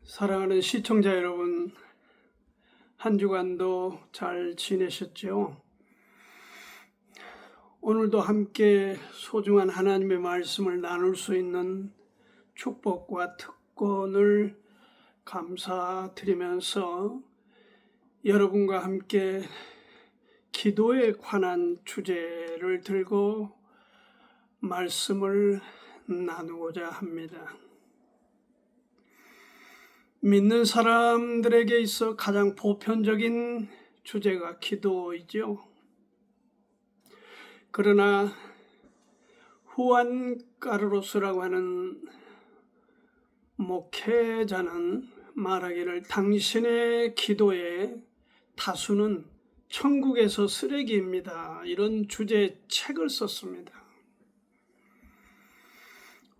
사랑하는 시청자 여러분, 한 주간도 잘 지내셨죠? 오늘도 함께 소중한 하나님의 말씀을 나눌 수 있는 축복과 특권을 감사드리면서 여러분과 함께 기도에 관한 주제를 들고 말씀을 나누고자 합니다. 믿는 사람들에게 있어 가장 보편적인 주제가 기도이죠. 그러나 후안 까르로스라고 하는 목회자는 말하기를 당신의 기도의 다수는 천국에서 쓰레기입니다. 이런 주제의 책을 썼습니다.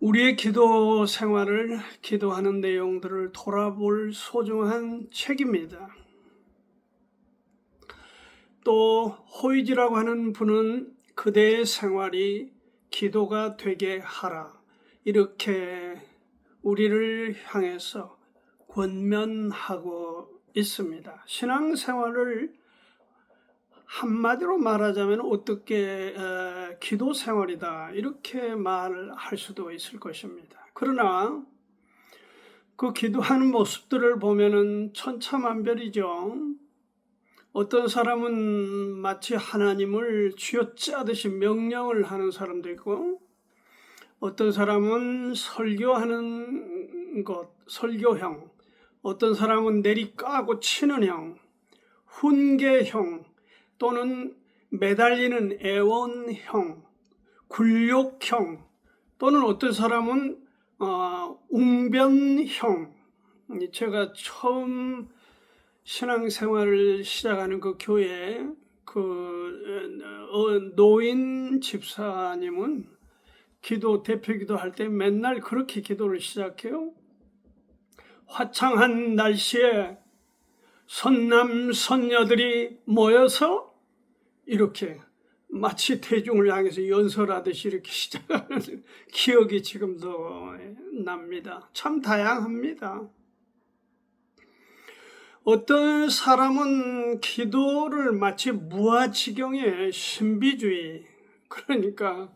우리의 기도 생활을, 기도하는 내용들을 돌아볼 소중한 책입니다. 또 호이지라고 하는 분은 그대의 생활이 기도가 되게 하라, 이렇게 우리를 향해서 권면하고 있습니다. 신앙생활을 한마디로 말하자면 어떻게 기도 생활이다, 이렇게 말할 수도 있을 것입니다. 그러나 그 기도하는 모습들을 보면은 천차만별이죠. 어떤 사람은 마치 하나님을 쥐어짜듯이 명령을 하는 사람도 있고, 어떤 사람은 설교하는 것, 설교형, 어떤 사람은 내리까고 치는 형, 훈계형, 또는 매달리는 애원형, 굴욕형, 또는 어떤 사람은 웅변형. 제가 처음 신앙생활을 시작하는 그 교회 노인 집사님은 대표 기도할 때 맨날 그렇게 기도를 시작해요. 화창한 날씨에 선남 선녀들이 모여서 이렇게 마치 대중을 향해서 연설하듯이 이렇게 시작하는 기억이 지금도 납니다. 참 다양합니다. 어떤 사람은 기도를 마치 무아지경의 신비주의, 그러니까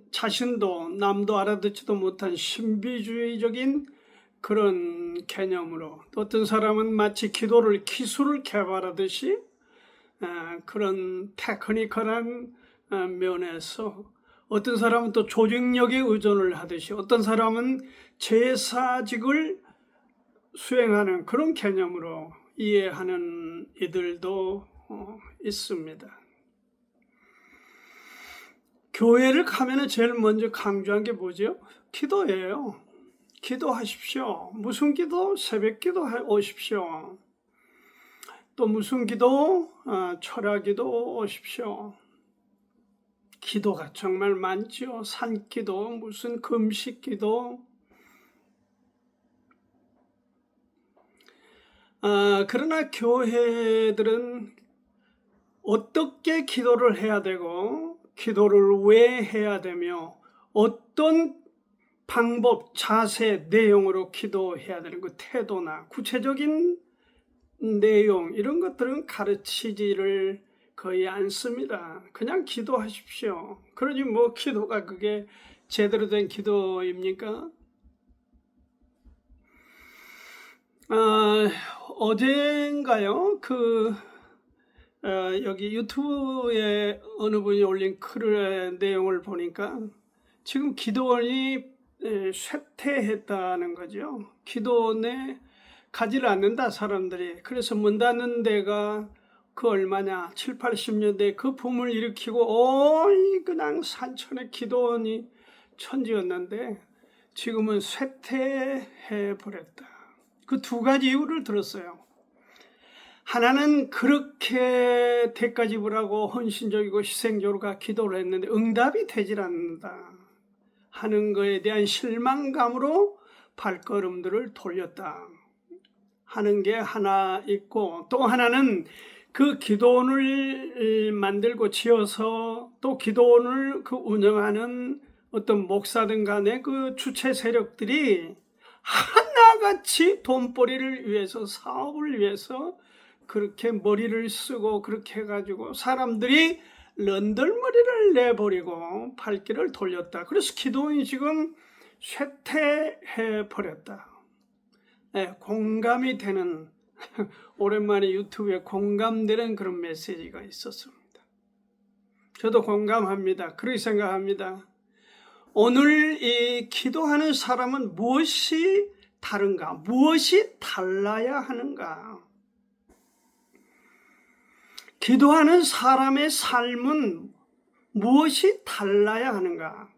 자신도 남도 알아듣지도 못한 신비주의적인 그런 개념으로, 어떤 사람은 마치 기도를 기술을 개발하듯이 그런 테크니컬한 면에서, 어떤 사람은 또 조직력에 의존을 하듯이, 어떤 사람은 제사직을 수행하는 그런 개념으로 이해하는 이들도 있습니다. 교회를 가면 제일 먼저 강조한 게 뭐죠? 기도예요. 기도하십시오. 무슨 기도? 새벽 기도 오십시오. 또 무슨 기도? 철야 기도 오십시오. 기도가 정말 많죠. 산기도, 무슨 금식 기도. 그러나 교회들은 어떻게 기도를 해야 되고, 기도를 왜 해야 되며, 어떤 방법, 자세, 내용으로 기도해야 되는 그 태도나 구체적인 내용, 이런 것들은 가르치지를 거의 않습니다. 그냥 기도하십시오. 그러니 뭐 기도가 그게 제대로 된 기도입니까? 어젠가요? 여기 유튜브에 어느 분이 올린 글의 내용을 보니까 지금 기도원이 쇠퇴했다는 거죠. 기도원에 가지를 않는다, 사람들이. 그래서 문 닫는 데가 그 얼마냐, 7, 80년대 그 붐을 일으키고 그냥 산천의 기도원이 천지였는데 지금은 쇠퇴해 버렸다. 그 두 가지 이유를 들었어요. 하나는 그렇게 대가 지불하고 헌신적이고 희생적으로 기도를 했는데 응답이 되질 않는다 하는 것에 대한 실망감으로 발걸음들을 돌렸다 하는 게 하나 있고, 또 하나는 그 기도원을 만들고 지어서 또 기도원을 운영하는 어떤 목사든 간에 그 주체 세력들이 하나같이 돈벌이를 위해서, 사업을 위해서 그렇게 머리를 쓰고 그렇게 해가지고 사람들이 런들머리를 내버리고 발길을 돌렸다. 그래서 기도원이 지금 쇠퇴해 버렸다. 네, 공감이 되는 오랜만에 유튜브에 공감되는 그런 메시지가 있었습니다. 저도 공감합니다. 그렇게 생각합니다. 오늘 이 기도하는 사람은 무엇이 다른가? 무엇이 달라야 하는가? 기도하는 사람의 삶은 무엇이 달라야 하는가?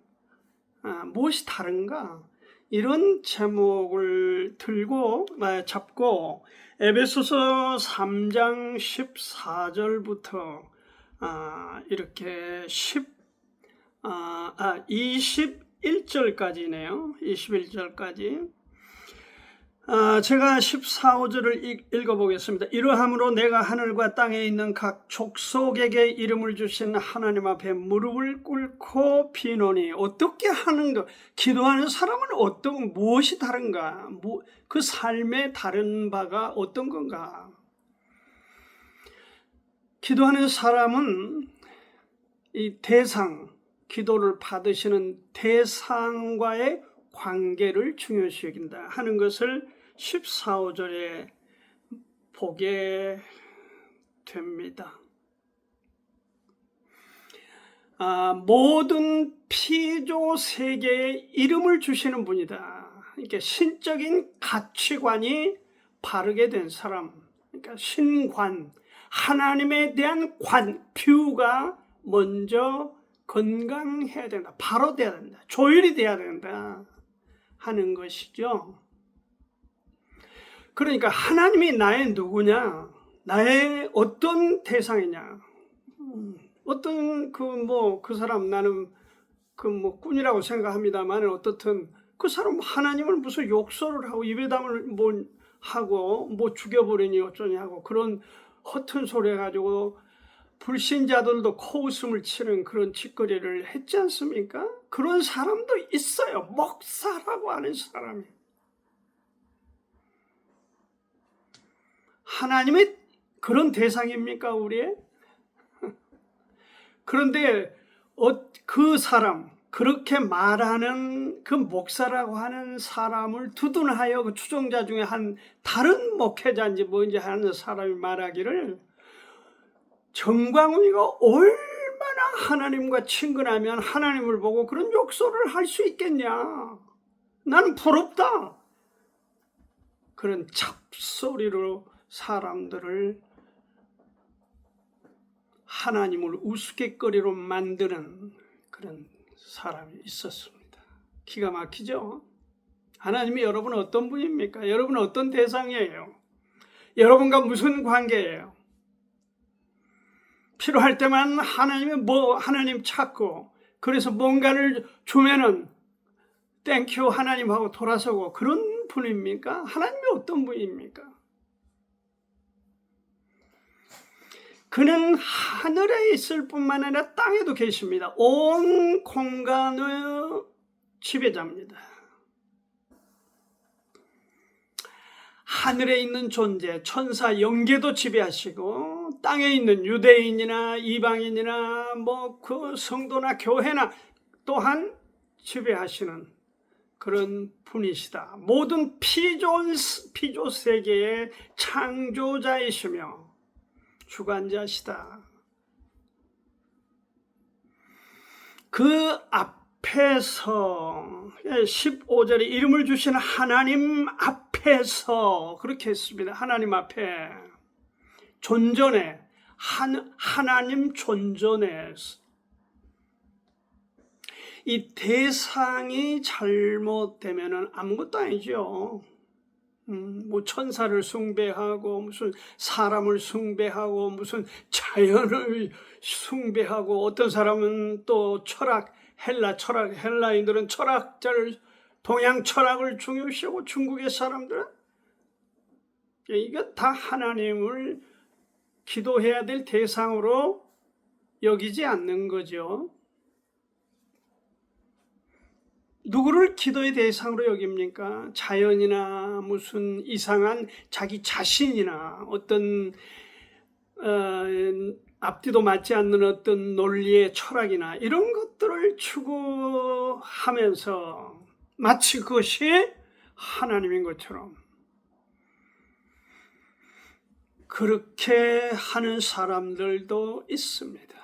무엇이 다른가? 이런 제목을 들고 잡고 에베소서 3장 14절부터 이렇게 21절까지네요. 21절까지. 제가 14, 5절을 읽어보겠습니다. 이러함으로 내가 하늘과 땅에 있는 각 족속에게 이름을 주신 하나님 앞에 무릎을 꿇고 비노니. 어떻게 하는가? 기도하는 사람은 무엇이 다른가? 그 삶의 다른 바가 어떤 건가? 기도하는 사람은 이 기도를 받으시는 대상과의 관계를 중요시 여긴다 하는 것을 14, 5절에 보게 됩니다. 모든 피조 세계에 이름을 주시는 분이다. 그러니까 신적인 가치관이 바르게 된 사람, 그러니까 신관, 하나님에 대한 뷰가 먼저 건강해야 된다. 바로 돼야 된다. 조율이 돼야 된다 하는 것이죠. 그러니까 하나님이 나의 누구냐? 나의 어떤 대상이냐? 어떤 그 사람 나는 꾼이라고 생각합니다만 어떻든 그 사람 하나님을 무슨 욕설을 하고 입에담을 하고 죽여버리니 어쩌니 하고 그런 허튼 소리 해가지고 불신자들도 코웃음을 치는 그런 짓거리를 했지 않습니까? 그런 사람도 있어요. 목사라고 하는 사람이. 하나님의 그런 대상입니까, 우리의? 그런데 그 사람, 그렇게 말하는 그 목사라고 하는 사람을 두둔하여 그 추종자 중에 한 다른 목회자인지 뭔지 하는 사람이 말하기를 정광훈이가 얼마나 하나님과 친근하면 하나님을 보고 그런 욕설을 할 수 있겠냐. 나는 부럽다. 그런 잡소리로 사람들을 하나님을 우스갯거리로 만드는 그런 사람이 있었습니다. 기가 막히죠? 하나님이 여러분 어떤 분입니까? 여러분은 어떤 대상이에요? 여러분과 무슨 관계예요? 필요할 때만 하나님 찾고 그래서 뭔가를 주면은 땡큐 하나님하고 돌아서고 그런 분입니까? 하나님이 어떤 분입니까? 그는 하늘에 있을 뿐만 아니라 땅에도 계십니다. 온 공간의 지배자입니다. 하늘에 있는 존재, 천사, 영계도 지배하시고 땅에 있는 유대인이나 이방인이나 그 성도나 교회나 또한 지배하시는 그런 분이시다. 모든 피조 세계의 창조자이시며 주관자시다. 그 앞에서 15절에 이름을 주신 하나님 앞에서 그렇게 했습니다. 하나님 앞에 존전에 하나님 존전에 이 대상이 잘못되면은 아무것도 아니죠. 천사를 숭배하고 무슨 사람을 숭배하고 무슨 자연을 숭배하고 어떤 사람은 또 헬라인들은 철학자를 동양 철학을 중요시하고 중국의 사람들은 이거 다 하나님을 기도해야 될 대상으로 여기지 않는 거죠. 누구를 기도의 대상으로 여깁니까? 자연이나 무슨 이상한 자기 자신이나 어떤 앞뒤도 맞지 않는 어떤 논리의 철학이나 이런 것들을 추구하면서 마치 그것이 하나님인 것처럼 그렇게 하는 사람들도 있습니다.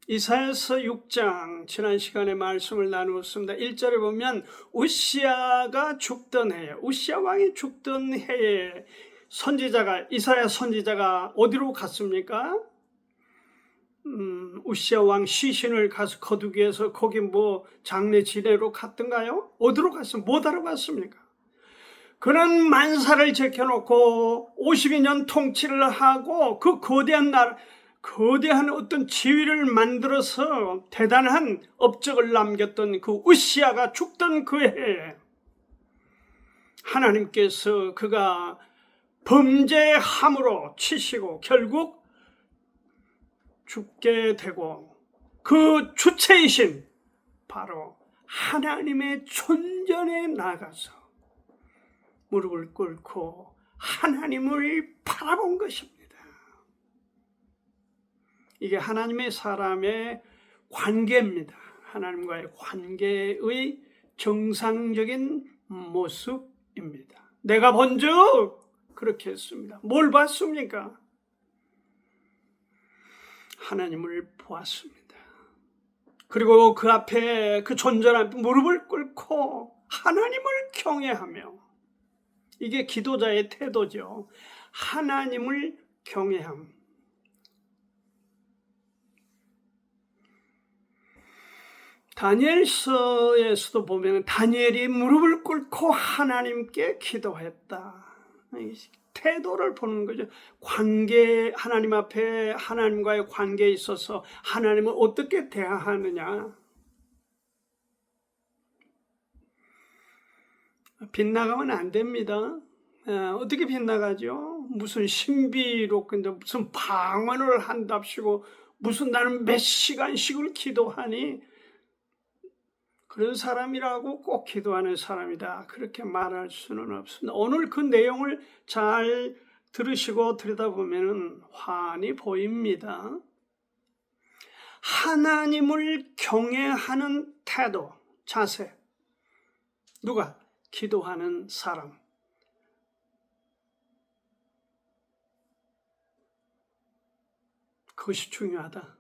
이사야서 6장 지난 시간에 말씀을 나누었습니다. 1절에 보면 우시아가 죽던 해에, 우시아 왕이 죽던 해에 선지자가, 이사야 선지자가 어디로 갔습니까? 우시아 왕 시신을 가서 거두기 위해서 거기 뭐 장례 지내로 갔던가요? 어디로 갔습니까? 못 하러 갔습니까? 그는 만사를 제껴놓고 52년 통치를 하고 그 거대한 나라, 거대한 어떤 지위를 만들어서 대단한 업적을 남겼던 그 우시아가 죽던 그 해에 하나님께서 그가 범죄함으로 치시고 결국 죽게 되고 그 주체이신 바로 하나님의 존전에 나가서 무릎을 꿇고 하나님을 바라본 것입니다. 이게 하나님의 사람의 관계입니다. 하나님과의 관계의 정상적인 모습입니다. 내가 본즉 그렇게 했습니다. 뭘 봤습니까? 하나님을 보았습니다. 그리고 그 앞에 그 존전한 무릎을 꿇고 하나님을 경외하며 이게 기도자의 태도죠. 하나님을 경외함. 다니엘서에서도 보면 다니엘이 무릎을 꿇고 하나님께 기도했다. 태도를 보는 거죠. 관계, 하나님 앞에 하나님과의 관계에 있어서 하나님을 어떻게 대하느냐. 빗나가면 안 됩니다. 어떻게 빗나가죠? 무슨 신비롭게 무슨 방언을 한답시고 무슨 나는 몇 시간씩을 기도하니 그런 사람이라고 꼭 기도하는 사람이다. 그렇게 말할 수는 없습니다. 오늘 그 내용을 잘 들으시고 들여다보면 환히 보입니다. 하나님을 경외하는 태도, 자세. 누가? 기도하는 사람. 그것이 중요하다.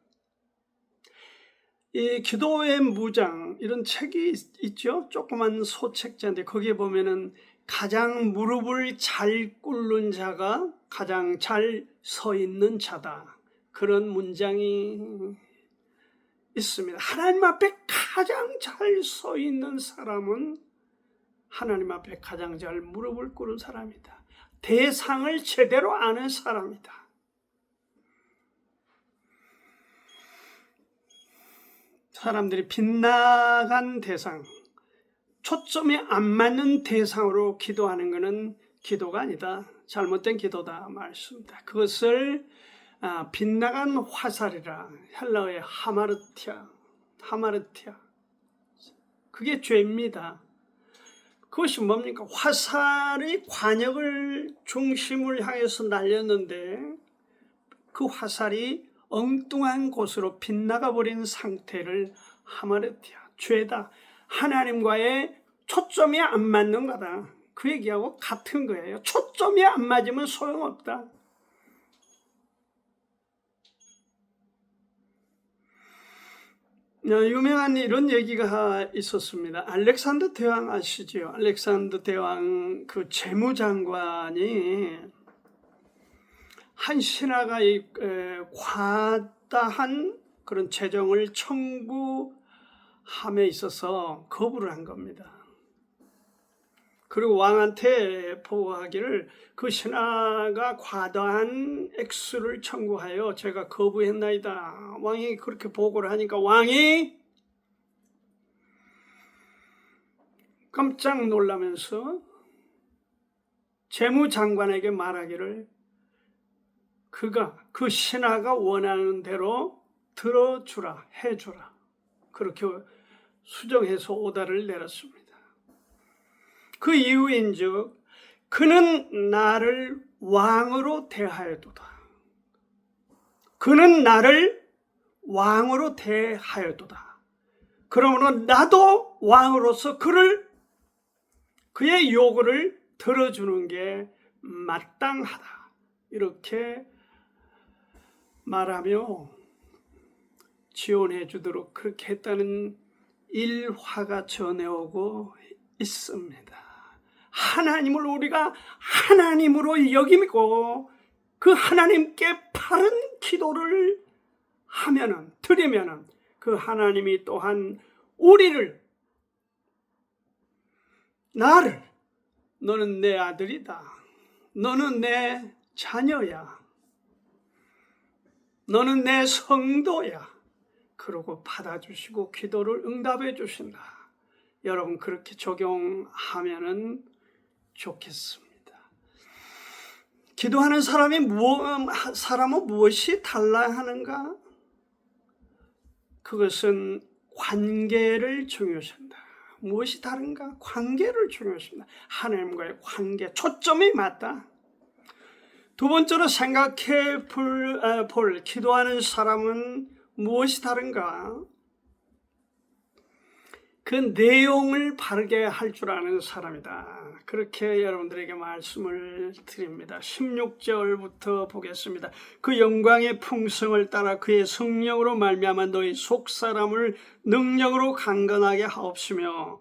이 기도의 무장 이런 책이 있죠. 조그만 소책자인데 거기에 보면은 가장 무릎을 잘 꿇는 자가 가장 잘 서 있는 자다. 그런 문장이 있습니다. 하나님 앞에 가장 잘 서 있는 사람은 하나님 앞에 가장 잘 무릎을 꿇은 사람이다. 대상을 제대로 아는 사람이다. 사람들이 빗나간 대상, 초점이 안 맞는 대상으로 기도하는 것은 기도가 아니다. 잘못된 기도다 말씀입니다. 그것을 빗나간 화살이라 헬라어의 하마르티아. 그게 죄입니다. 그것이 뭡니까? 화살이 관역을 중심을 향해서 날렸는데 그 화살이 엉뚱한 곳으로 빗나가 버린 상태를 하마르티아, 죄다. 하나님과의 초점이 안 맞는 거다. 그 얘기하고 같은 거예요. 초점이 안 맞으면 소용없다. 유명한 이런 얘기가 있었습니다. 알렉산더 대왕 아시죠? 알렉산더 대왕 그 재무장관이 한 신하가 과다한 그런 재정을 청구함에 있어서 거부를 한 겁니다. 그리고 왕한테 보고하기를 그 신하가 과다한 액수를 청구하여 제가 거부했나이다. 왕이 그렇게 보고를 하니까 왕이 깜짝 놀라면서 재무장관에게 말하기를 그 신하가 원하는 대로 들어주라, 해주라. 그렇게 수정해서 오다를 내렸습니다. 그 이유인즉 그는 나를 왕으로 대하여도다. 그는 나를 왕으로 대하여도다. 그러므로 나도 왕으로서 그의 요구를 들어주는 게 마땅하다. 이렇게 말하며 지원해 주도록 그렇게 했다는 일화가 전해오고 있습니다. 하나님을 우리가 하나님으로 여기고 그 하나님께 바른 기도를 드리면은 그 하나님이 또한 나를 너는 내 아들이다. 너는 내 자녀야. 너는 내 성도야. 그러고 받아주시고 기도를 응답해 주신다. 여러분 그렇게 적용하면은 좋겠습니다. 기도하는 사람은 무엇이 달라야 하는가? 그것은 관계를 중요시한다. 무엇이 다른가? 관계를 중요시한다. 하나님과의 관계, 초점이 맞다. 두 번째로 생각해 볼 기도하는 사람은 무엇이 다른가? 그 내용을 바르게 할 줄 아는 사람이다. 그렇게 여러분들에게 말씀을 드립니다. 16절부터 보겠습니다. 그 영광의 풍성을 따라 그의 성령으로 말미암아 너희 속사람을 능력으로 강건하게 하옵시며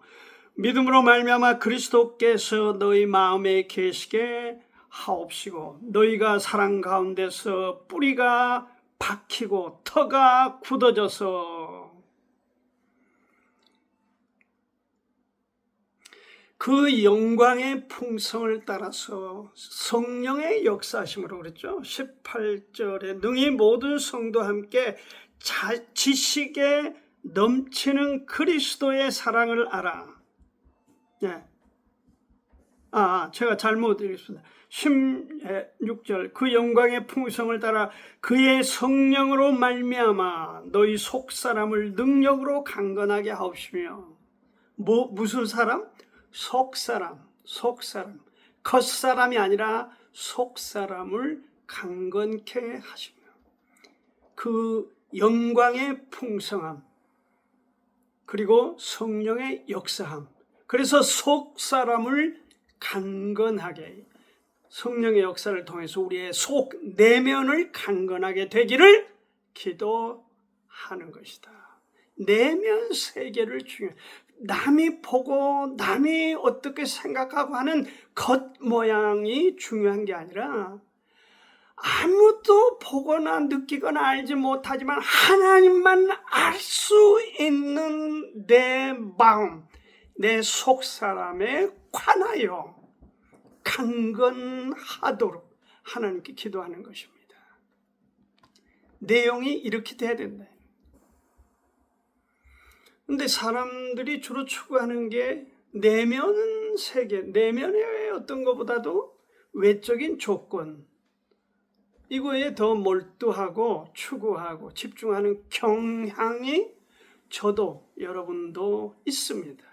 믿음으로 말미암아 그리스도께서 너희 마음에 계시게 하옵시고 너희가 사랑 가운데서 뿌리가 박히고 터가 굳어져서 그 영광의 풍성을 따라서 성령의 역사하심으로 그랬죠. 18절에 능히 모든 성도와 함께 지식에 넘치는 그리스도의 사랑을 알아. 네. 제가 잘못 읽었습니다. 16절 그 영광의 풍성을 따라 그의 성령으로 말미암아 너희 속사람을 능력으로 강건하게 하옵시며 무슨 사람? 속사람 겉사람이 아니라 속사람을 강건케 하시며 그 영광의 풍성함 그리고 성령의 역사함 그래서 속사람을 강건하게 성령의 역사를 통해서 우리의 속 내면을 강건하게 되기를 기도하는 것이다. 내면 세계를 남이 보고 남이 어떻게 생각하고 하는 겉모양이 중요한 게 아니라 아무도 보거나 느끼거나 알지 못하지만 하나님만 알 수 있는 내 마음, 내 속사람에 관하여 강건하도록 하나님께 기도하는 것입니다. 내용이 이렇게 돼야 된다. 근데 사람들이 주로 추구하는 게 내면 세계, 내면의 어떤 것보다도 외적인 조건, 이거에 더 몰두하고 추구하고 집중하는 경향이 저도 여러분도 있습니다.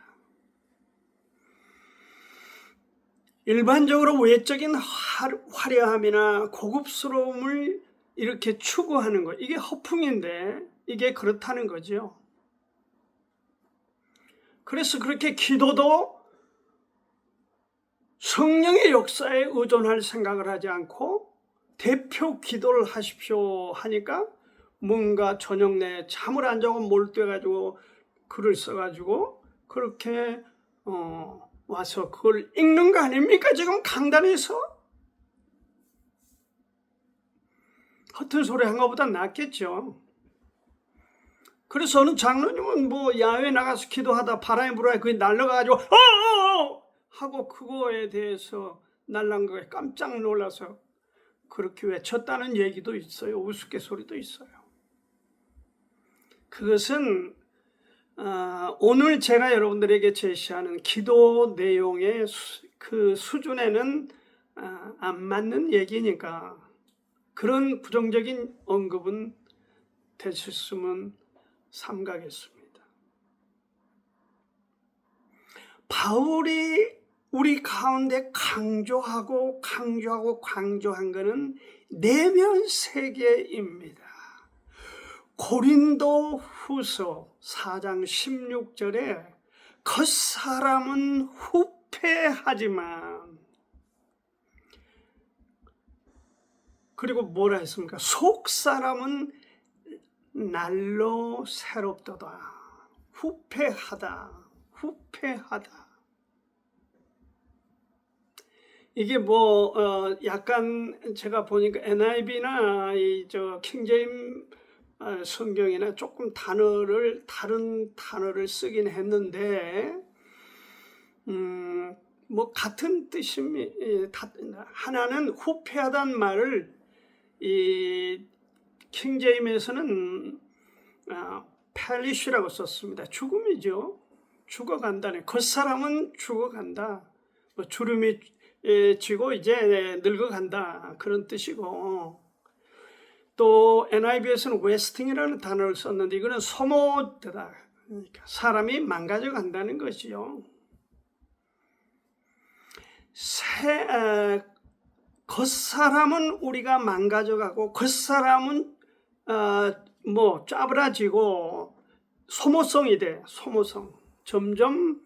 일반적으로 외적인 화려함이나 고급스러움을 이렇게 추구하는 것, 이게 허풍인데 이게 그렇다는 거죠. 그래서 그렇게 기도도 성령의 역사에 의존할 생각을 하지 않고 대표 기도를 하십시오 하니까 뭔가 저녁 내에 잠을 안 자고 몰두해가지고 글을 써가지고 그렇게 와서 그걸 읽는 거 아닙니까? 지금 강단에서 허튼 소리 한 것보다 낫겠죠. 그래서 어느 장로님은 야외 나가서 기도하다 바람이 불어야 그게 날아가가지고 하고 그거에 대해서 날아간 거에 깜짝 놀라서 그렇게 외쳤다는 얘기도 있어요. 우스갯소리도 있어요. 그것은 오늘 제가 여러분들에게 제시하는 기도 내용의 그 수준에는 안 맞는 얘기니까 그런 부정적인 언급은 되셨으면 삼가겠습니다. 바울이 우리 가운데 강조하고 강조한 것은 내면 세계입니다. 고린도 후서 4장 16절에 겉사람은 후패하지만, 그리고 뭐라 했습니까? 속사람은 날로 새롭도다. 후패하다. 이게 약간 제가 보니까 NIV나 킹제임 성경이나 조금 다른 단어를 쓰긴 했는데, 같은 뜻입니다. 하나는 후패하다는 말을 이 킹제임에서는 펠리시라고 썼습니다. 죽음이죠. 죽어간다네. 겉사람은 죽어간다. 주름이 지고 이제 늙어간다. 그런 뜻이고, 또 NIV에서는 웨스팅이라는 단어를 썼는데 이거는 소모되다. 그러니까 사람이 망가져 간다는 것이죠. 겉사람은 우리가 망가져가고 겉사람은 짜부라지고 소모성이 돼. 소모성. 점점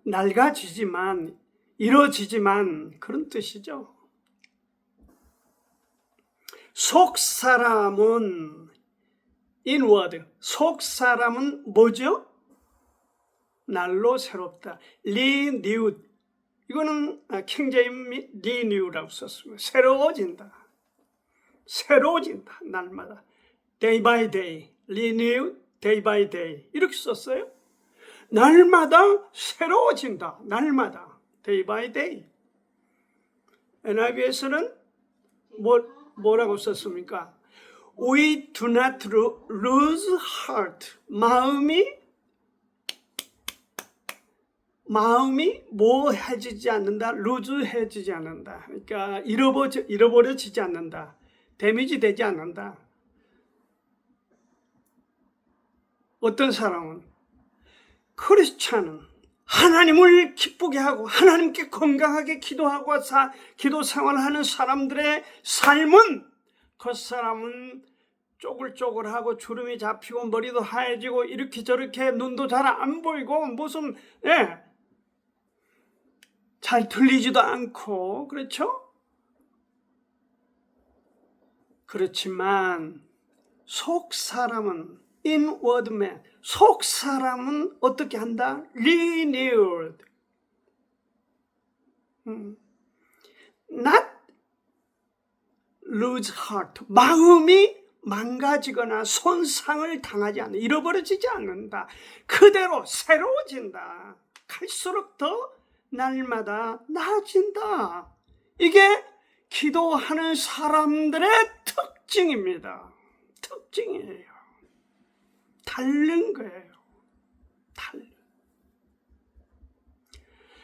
낡아지지만, 이뤄지지만, 그런 뜻이죠. 속사람은 inward. 속사람은 뭐죠? 날로 새롭다. renewed. 이거는 킹제임이 renew라고 썼습니다. 새로워진다. 날마다. day by day. renewed day by day. 이렇게 썼어요. 날마다 새로워진다. 날마다. day by day. NIV에서는 뭐라고 썼습니까? We do not lose heart. 마음이 뭐해지지 않는다. 루즈해지지 않는다. 그러니까 잃어버려지지 않는다. 데미지 되지 않는다. 어떤 사람은, 크리스찬은 하나님을 기쁘게 하고 하나님께 건강하게 기도하고 기도 생활하는 사람들의 삶은, 겉사람은 쪼글쪼글하고 주름이 잡히고 머리도 하얘지고 이렇게 저렇게 눈도 잘 안 보이고 무슨 잘 들리지도 않고, 그렇죠? 그렇지만 속사람은 inward man, 속사람은 어떻게 한다? renewed. not lose heart. 마음이 망가지거나 손상을 당하지 않는다. 잃어버려지지 않는다. 그대로 새로워진다. 갈수록 더 날마다 나아진다. 이게 기도하는 사람들의 특징입니다. 특징이에요. 다른 거예요.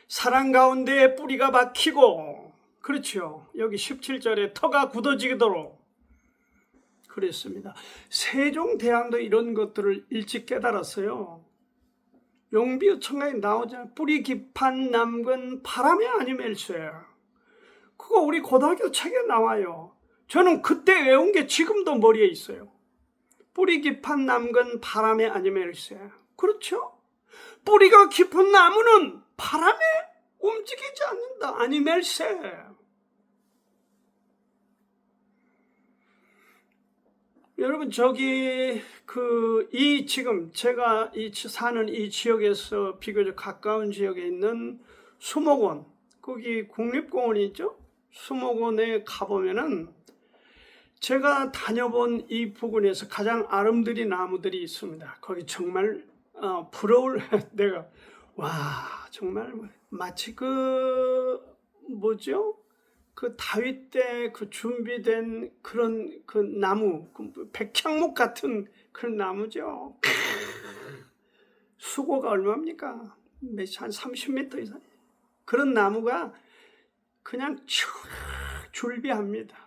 사랑 가운데 뿌리가 박히고, 그렇죠. 여기 17절에 터가 굳어지도록 그랬습니다. 세종대왕도 이런 것들을 일찍 깨달았어요. 용비어천가에 나오잖아요. 뿌리 깊은 남근 바람에 아니면 일소야. 그거 우리 고등학교 책에 나와요. 저는 그때 외운 게 지금도 머리에 있어요. 뿌리 깊은 남근 바람에 아니면 일소야. 그렇죠? 뿌리가 깊은 나무는 바람에 움직이지 않는다. 아니멜세. 여러분, 지금 제가 사는 이 지역에서 비교적 가까운 지역에 있는 수목원, 거기 국립공원이 있죠? 수목원에 가보면은 제가 다녀본 이 부근에서 가장 아름드리 나무들이 있습니다. 거기 정말 부러울 내가 정말 마치 다윗 때 준비된 그런 나무, 백향목 같은 그런 나무죠. 수고가 얼마입니까? 한 30m 이상. 그런 나무가 그냥 줄비합니다.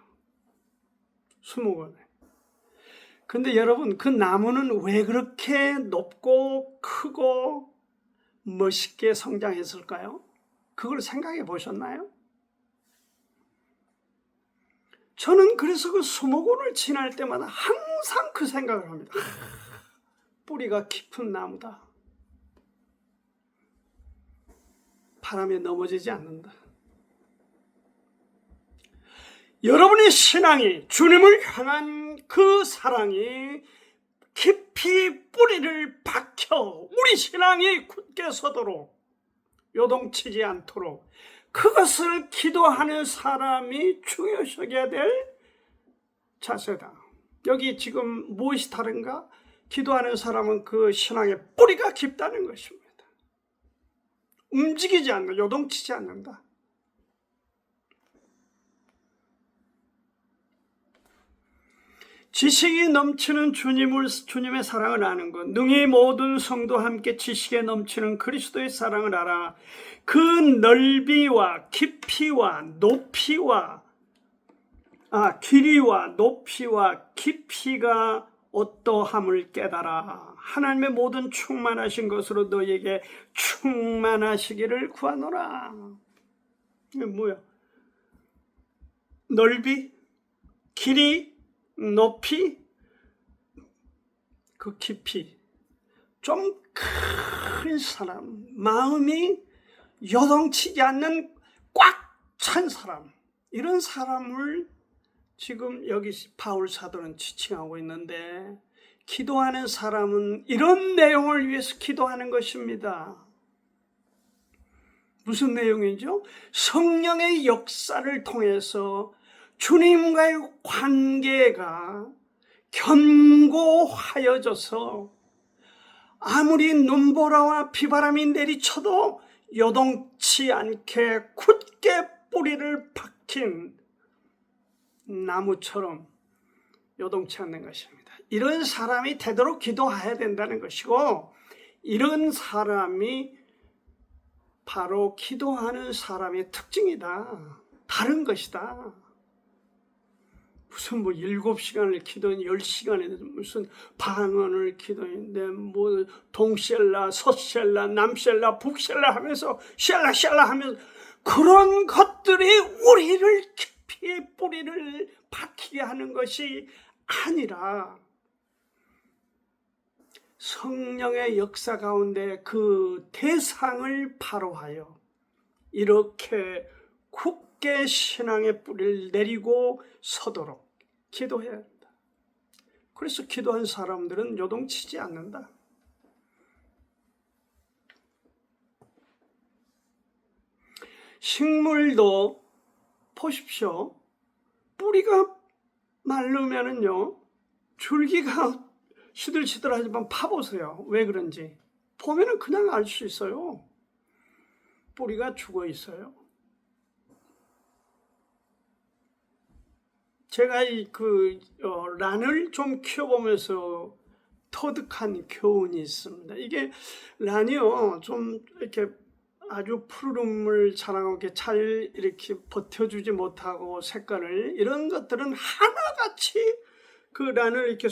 수목원에. 근데 여러분, 그 나무는 왜 그렇게 높고 크고 멋있게 성장했을까요? 그걸 생각해 보셨나요? 저는 그래서 그 수목원을 지날 때마다 항상 그 생각을 합니다. 뿌리가 깊은 나무다. 바람에 넘어지지 않는다. 여러분의 신앙이, 주님을 향한 그 사랑이 깊이 뿌리를 박혀 우리 신앙이 굳게 서도록, 요동치지 않도록 그것을 기도하는 사람이 중요시해야 될 자세다. 여기 지금 무엇이 다른가? 기도하는 사람은 그 신앙의 뿌리가 깊다는 것입니다. 움직이지 않는다. 요동치지 않는다. 지식이 넘치는 주님의 사랑을 아는 것, 능히 모든 성도 함께 지식에 넘치는 그리스도의 사랑을 알아. 그 넓이와 깊이와 높이와 길이와 높이와 깊이가 어떠함을 깨달아. 하나님의 모든 충만하신 것으로 너에게 충만하시기를 구하노라. 이게 뭐야? 넓이, 길이, 높이, 그 깊이. 좀 큰 사람, 마음이 요동치지 않는 꽉 찬 사람, 이런 사람을 지금 여기 바울 사도는 지칭하고 있는데, 기도하는 사람은 이런 내용을 위해서 기도하는 것입니다. 무슨 내용이죠? 성령의 역사를 통해서 주님과의 관계가 견고하여져서 아무리 눈보라와 비바람이 내리쳐도 요동치 않게 굳게 뿌리를 박힌 나무처럼 요동치 않는 것입니다. 이런 사람이 되도록 기도해야 된다는 것이고, 이런 사람이 바로 기도하는 사람의 특징이다. 다른 것이다. 무슨 7시간을 기도했는데 10시간에 무슨 방언을 기도했는데 동셀라, 서셀라, 남셀라, 북셀라 하면서 셀라 하면서 그런 것들이 우리를 깊이 뿌리를 박히게 하는 것이 아니라 성령의 역사 가운데 그 대상을 바로하여 이렇게 굳게 신앙의 뿌리를 내리고 서도록 기도해야 한다. 그래서 기도한 사람들은 요동치지 않는다. 식물도 보십시오. 뿌리가 마르면은요, 줄기가 시들시들하지만 파보세요. 왜 그런지. 보면은 그냥 알 수 있어요. 뿌리가 죽어 있어요. 제가 란을 좀 키워보면서 터득한 교훈이 있습니다. 이게 란이요, 좀 이렇게 아주 푸르름을 자라고 이렇게 버텨주지 못하고 색깔을, 이런 것들은 하나같이 그 란을 이렇게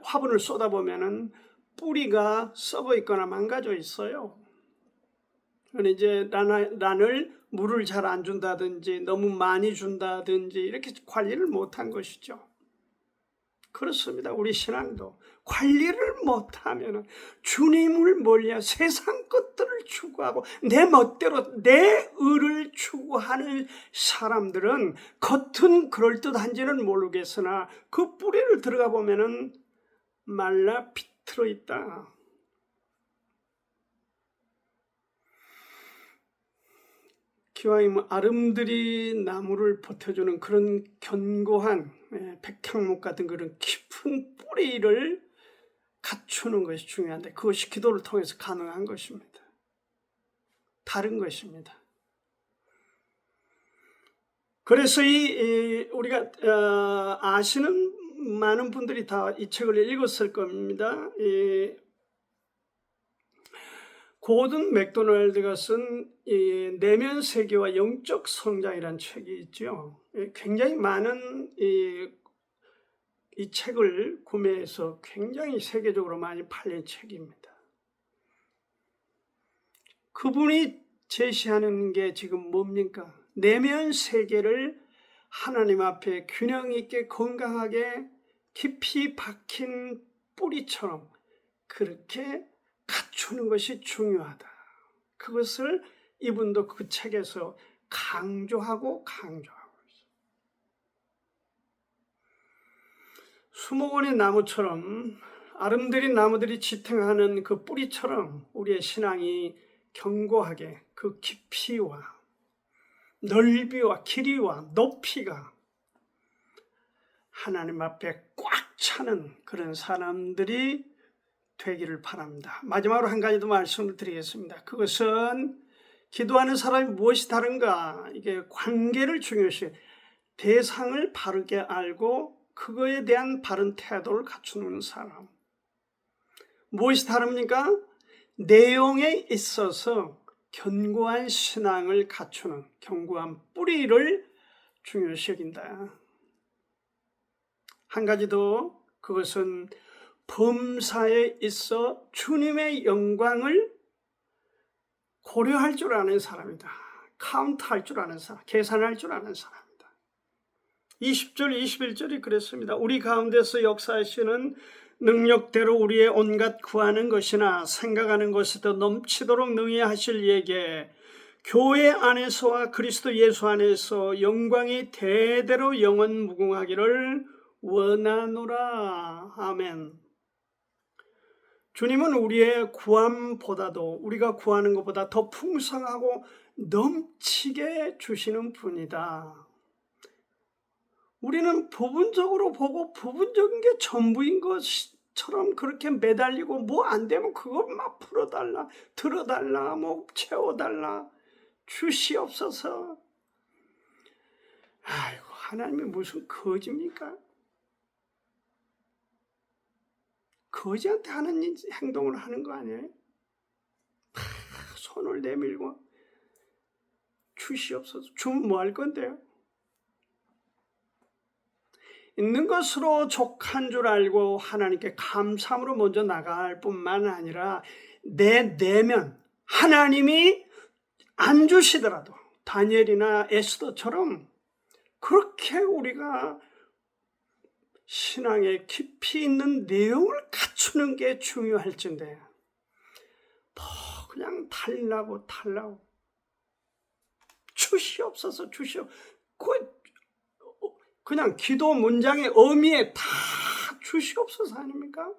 화분을 쏟아보면은 뿌리가 썩어 있거나 망가져 있어요. 그런데 이제 란을 물을 잘 안 준다든지 너무 많이 준다든지 이렇게 관리를 못한 것이죠. 그렇습니다. 우리 신앙도 관리를 못하면 주님을 멀리하고 세상 것들을 추구하고 내 멋대로 내 의를 추구하는 사람들은 겉은 그럴듯한지는 모르겠으나 그 뿌리를 들어가 보면은 말라 비틀어 있다. 기왕이면 아름드리 나무를 버텨주는 그런 견고한 백향목 같은 그런 깊은 뿌리를 갖추는 것이 중요한데, 그것이 기도를 통해서 가능한 것입니다. 다른 것입니다. 그래서 우리가 아시는 많은 분들이 다 이 책을 읽었을 겁니다. 고든 맥도날드가 쓴 내면 세계와 영적 성장이라는 책이 있죠. 굉장히 많은 이 책을 구매해서 굉장히 세계적으로 많이 팔린 책입니다. 그분이 제시하는 게 지금 뭡니까? 내면 세계를 하나님 앞에 균형 있게 건강하게 깊이 박힌 뿌리처럼 그렇게 갖추는 것이 중요하다. 그것을 이분도 그 책에서 강조하고 있어요. 수목원의 나무처럼 아름드린 나무들이 지탱하는 그 뿌리처럼 우리의 신앙이 견고하게 그 깊이와 넓이와 길이와 높이가 하나님 앞에 꽉 차는 그런 사람들이 되기를 바랍니다. 마지막으로 한 가지 더 말씀을 드리겠습니다. 그것은 기도하는 사람이 무엇이 다른가? 이게 관계를 중요시 대상을 바르게 알고 그거에 대한 바른 태도를 갖추는 사람. 무엇이 다릅니까? 내용에 있어서 견고한 신앙을 갖추는 견고한 뿌리를 중요시 여긴다. 한 가지 더, 그것은 범사에 있어 주님의 영광을 고려할 줄 아는 사람이다. 카운트할 줄 아는 사람, 계산할 줄 아는 사람이다. 20절, 21절이 그랬습니다. 우리 가운데서 역사하시는 능력대로 우리의 온갖 구하는 것이나 생각하는 것에도 넘치도록 능히 하실 이에게 교회 안에서와 그리스도 예수 안에서 영광이 대대로 영원 무궁하기를 원하노라. 아멘. 주님은 우리의 구함보다도 우리가 구하는 것보다 더 풍성하고 넘치게 주시는 분이다. 우리는 부분적으로 보고 부분적인 게 전부인 것처럼 그렇게 매달리고 뭐 안 되면 그거 막 풀어달라, 들어달라, 뭐 채워달라, 주시옵소서. 아이고, 하나님이 무슨 거지입니까? 거지한테 하는 행동을 하는 거 아니에요? 손을 내밀고 주시옵소서. 주면 뭐 할 건데요? 있는 것으로 족한 줄 알고 하나님께 감사함으로 먼저 나갈 뿐만 아니라 내 내면 하나님이 안 주시더라도 다니엘이나 에스더처럼 그렇게 우리가 신앙에 깊이 있는 내용을 갖추는 게 중요할진데 뭐 그냥 달라고 주시옵소서 그냥 기도 문장의 의미에 다 주시옵소서 아닙니까?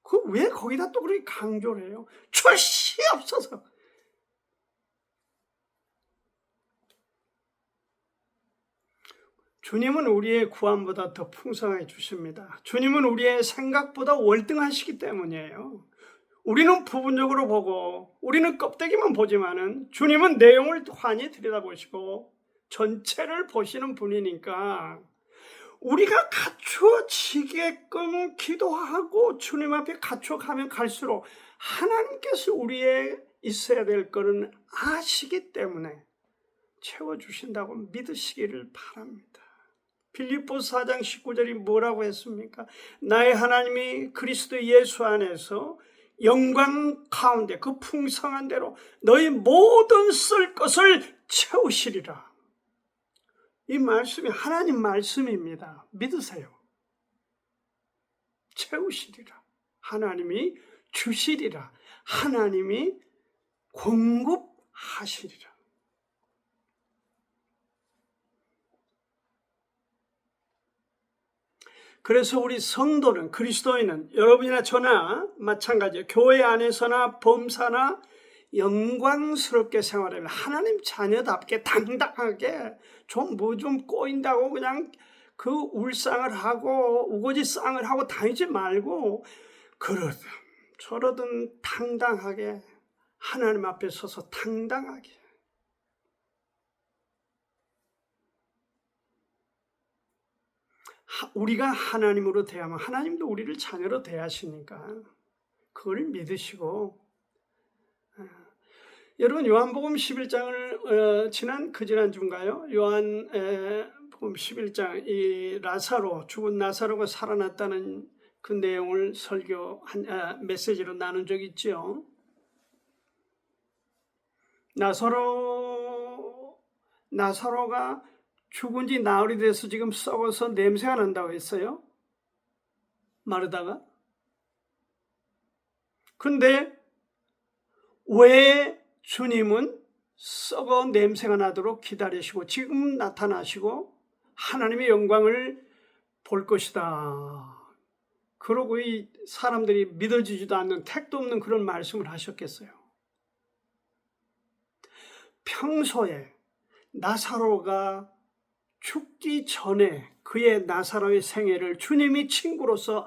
그 왜 거기다 또 그렇게 강조를 해요? 주시옵소서. 주님은 우리의 구함보다 더 풍성하게 주십니다. 주님은 우리의 생각보다 월등하시기 때문이에요. 우리는 부분적으로 보고 우리는 껍데기만 보지만은 주님은 내용을 환히 들여다보시고 전체를 보시는 분이니까 우리가 갖추어지게끔 기도하고 주님 앞에 갖춰가면 갈수록 하나님께서 우리의 있어야 될 것은 아시기 때문에 채워주신다고 믿으시기를 바랍니다. 빌립보서 4장 19절이 뭐라고 했습니까? 나의 하나님이 그리스도 예수 안에서 영광 가운데 그 풍성한 대로 너희 모든 쓸 것을 채우시리라. 이 말씀이 하나님 말씀입니다. 믿으세요. 채우시리라. 하나님이 주시리라. 하나님이 공급하시리라. 그래서 우리 성도는, 그리스도인은, 여러분이나 저나 마찬가지예요. 교회 안에서나 범사나 영광스럽게 생활하면 하나님 자녀답게 당당하게 좀 꼬인다고 그냥 그 울상을 하고 우거지상을 하고 다니지 말고 그러든 저러든 당당하게 하나님 앞에 서서 당당하게 우리가 하나님으로 대하면 하나님도 우리를 자녀로 대하시니까 그걸 믿으시고 여러분 요한복음 11장을 지난주인가요? 요한복음 11장 이 죽은 나사로가 살아났다는 그 내용을 메시지로 나눈 적이 있죠. 나사로가 죽은 지 나흘이 돼서 지금 썩어서 냄새가 난다고 했어요. 마르다가. 근데 왜 주님은 썩어 냄새가 나도록 기다리시고 지금 나타나시고 하나님의 영광을 볼 것이다. 그러고 이 사람들이 믿어지지도 않는 택도 없는 그런 말씀을 하셨겠어요. 평소에 나사로가 죽기 전에 그의 나사로의 생애를 주님이 친구로서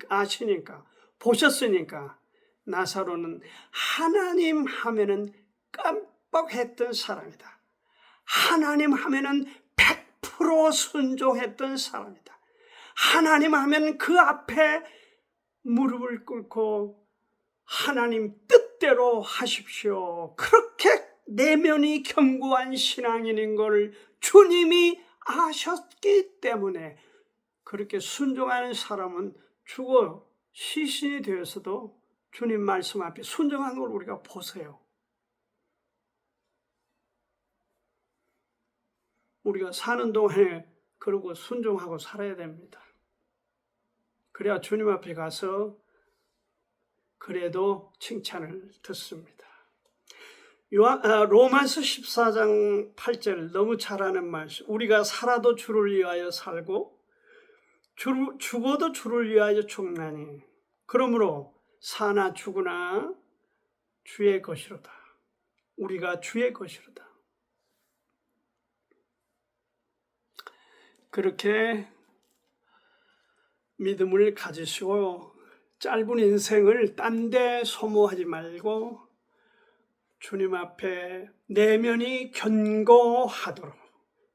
아시니까 보셨으니까 나사로는 하나님 하면은 깜빡했던 사람이다. 하나님 하면은 100% 순종했던 사람이다. 하나님 하면 그 앞에 무릎을 꿇고 하나님 뜻대로 하십시오. 그렇게 내면이 견고한 신앙인인 걸 주님이 아셨기 때문에 그렇게 순종하는 사람은 죽어 시신이 되어서도 주님 말씀 앞에 순종하는 걸 우리가 보세요. 우리가 사는 동안에 그러고 순종하고 살아야 됩니다. 그래야 주님 앞에 가서 그래도 칭찬을 듣습니다. 로마서 14장 8절 너무 잘 아는 말씀. 우리가 살아도 주를 위하여 살고 죽어도 주를 위하여 죽나니 그러므로 사나 죽으나 주의 것이로다. 우리가 주의 것이로다. 그렇게 믿음을 가지시고 짧은 인생을 딴 데 소모하지 말고 주님 앞에 내면이 견고하도록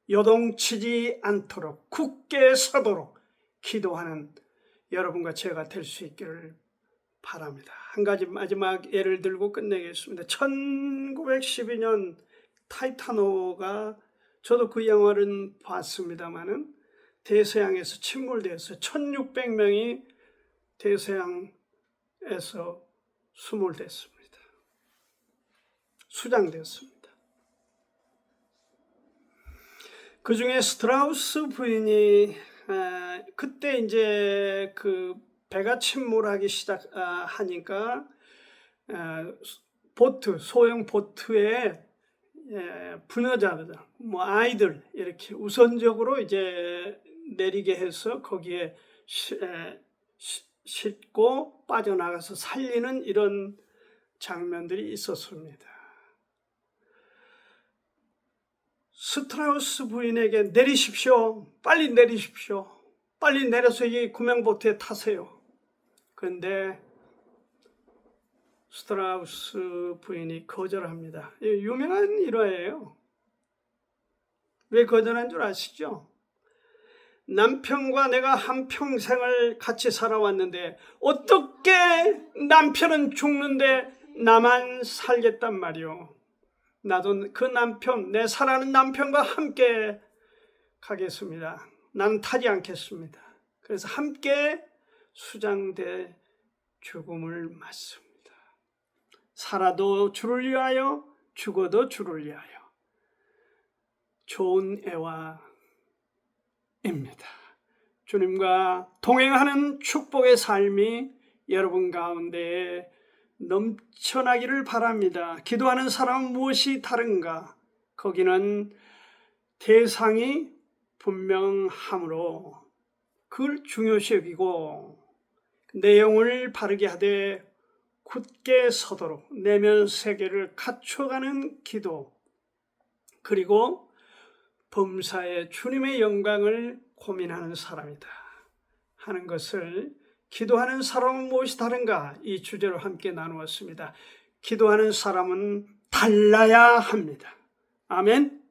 요동치지 않도록 굳게 서도록 기도하는 여러분과 제가 될 수 있기를 바랍니다. 한 가지 마지막 예를 들고 끝내겠습니다. 1912년 타이타노가 저도 그 영화를 봤습니다마는 대서양에서 침몰되었어요. 1600명이 대서양에서 수몰됐습니다. 수장되었습니다. 그 중에 스트라우스 부인이 그때 이제 그 배가 침몰하기 시작하니까 보트, 소형 보트에 부녀자들, 아이들 이렇게 우선적으로 이제 내리게 해서 거기에 싣고 빠져나가서 살리는 이런 장면들이 있었습니다. 스트라우스 부인에게 내리십시오. 빨리 내리십시오. 빨리 내려서 이 구명보트에 타세요. 그런데 스트라우스 부인이 거절합니다. 유명한 일화예요. 왜 거절한 줄 아시죠? 남편과 내가 한평생을 같이 살아왔는데 어떻게 남편은 죽는데 나만 살겠단 말이오. 나도 그 남편, 내 사랑하는 남편과 함께 가겠습니다. 나는 타지 않겠습니다. 그래서 함께 수장돼 죽음을 맞습니다. 살아도 주를 위하여, 죽어도 주를 위하여. 좋은 애와입니다. 주님과 동행하는 축복의 삶이 여러분 가운데 넘쳐나기를 바랍니다. 기도하는 사람은 무엇이 다른가? 거기는 대상이 분명하므로 그걸 중요시 여기고 내용을 바르게 하되 굳게 서도록 내면 세계를 갖춰가는 기도, 그리고 범사에 주님의 영광을 고민하는 사람이다 하는 것을, 기도하는 사람은 무엇이 다른가? 이 주제로 함께 나누었습니다. 기도하는 사람은 달라야 합니다. 아멘.